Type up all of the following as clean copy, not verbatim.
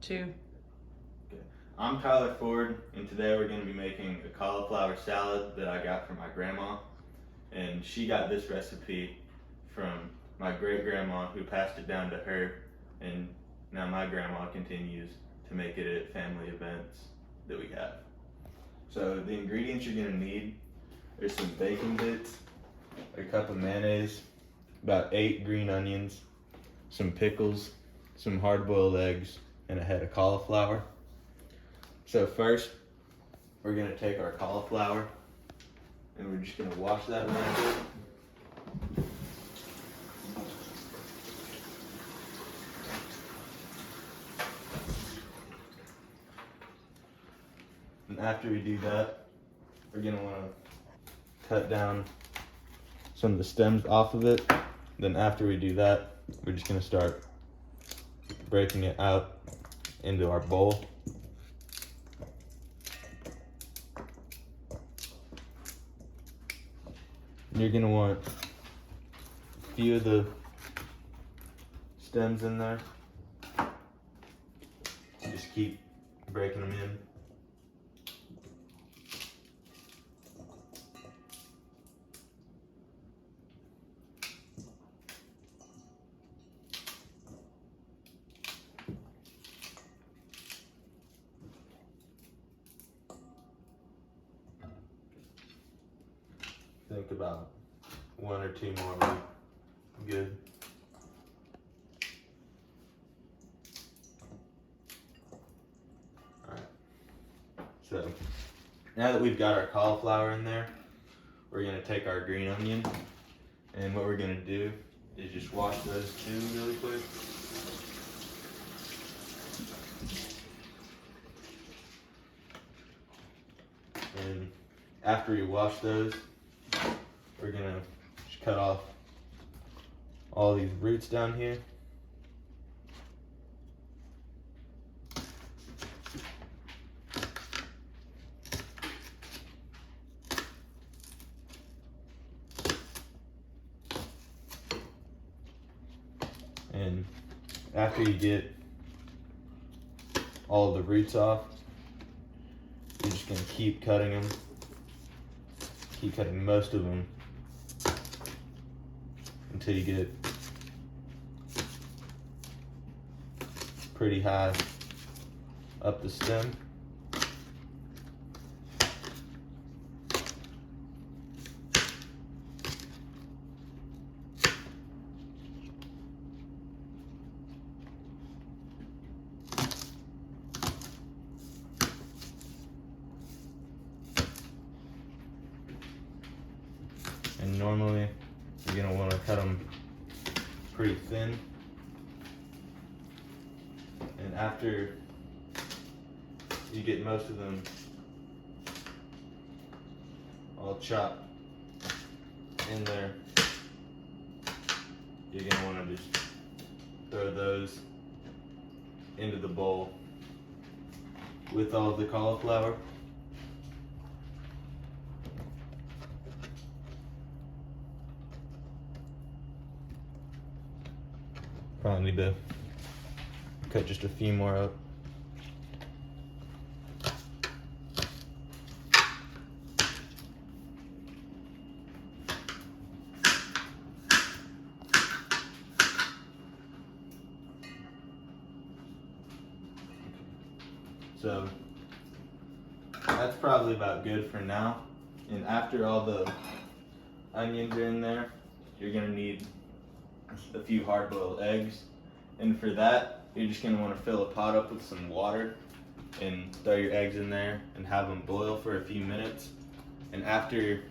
2. Okay. I'm Tyler Ford, and today we're going to be making a cauliflower salad that I got from my grandma. And she got this recipe from my great-grandma who passed it down to her, and now my grandma continues to make it at family events that we have. So the ingredients you're going to need are some bacon bits, a cup of mayonnaise, about 8 green onions, some pickles, some hard-boiled eggs, and a head of cauliflower. So first, we're gonna take our cauliflower and we're just gonna wash that a little bit. And after we do that, we're gonna wanna cut down some of the stems off of it. Then after we do that, we're just gonna start breaking it out into our bowl. You're gonna want a few of the stems in there. Just keep breaking them in. Think about 1 or 2 more would be good. Alright, so now that we've got our cauliflower in there, we're going to take our green onion, and what we're going to do is just wash those 2 really quick. And after we wash those, we're gonna just cut off all these roots down here. And after you get all of the roots off, you're just gonna keep cutting them. Keep cutting most of them until you get pretty high up the stem. And normally you're gonna want to cut them pretty thin. And after you get most of them all chopped in there, you're gonna want to just throw those into the bowl with all of the cauliflower. Probably need to cut just a few more up. So that's probably about good for now. And after all the onions are in there, you're gonna need a few hard-boiled eggs, and for that you're just going to want to fill a pot up with some water and throw your eggs in there and have them boil for a few minutes. And after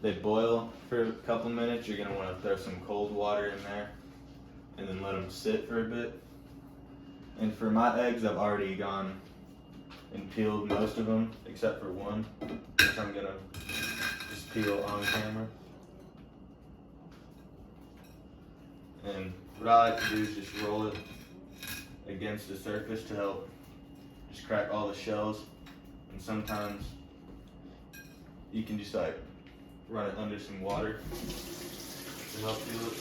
they boil for a couple minutes, you're going to want to throw some cold water in there and then let them sit for a bit. And for my eggs, I've already gone and peeled most of them except for one, which I'm going to just peel on camera. And what I like to do is just roll it against the surface to help just crack all the shells. And sometimes you can just like run it under some water to help peel it.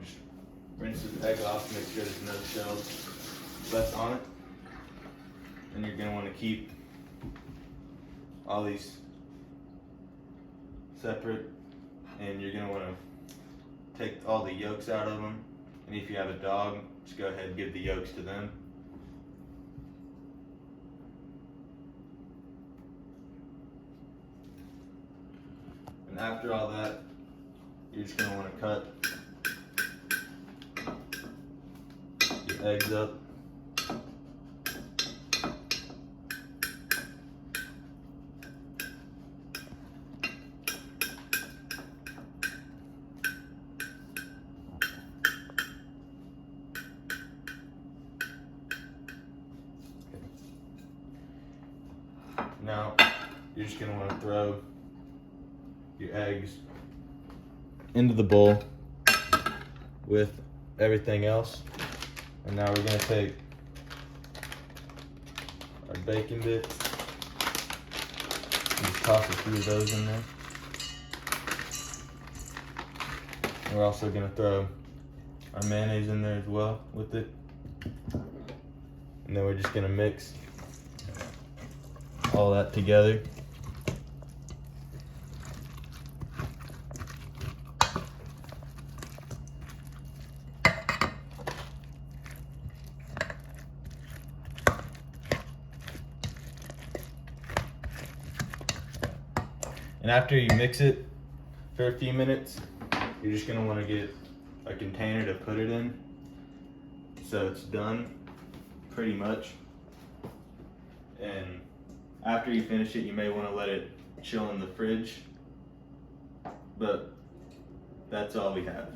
Just rinse the egg off, make sure there's no shells left on it. And you're gonna want to keep all these separate, and you're gonna want to take all the yolks out of them. And if you have a dog, just go ahead and give the yolks to them. And after all that, you're just gonna want to cut your eggs up. Now, you're just gonna want to throw your eggs into the bowl with everything else. And now we're gonna take our bacon bits and just toss a few of those in there. And we're also gonna throw our mayonnaise in there as well with it. And then we're just gonna mix all that together. And after you mix it for a few minutes, you're just gonna wanna get a container to put it in. So it's done, pretty much. And after you finish it, you may wanna let it chill in the fridge. But that's all we have.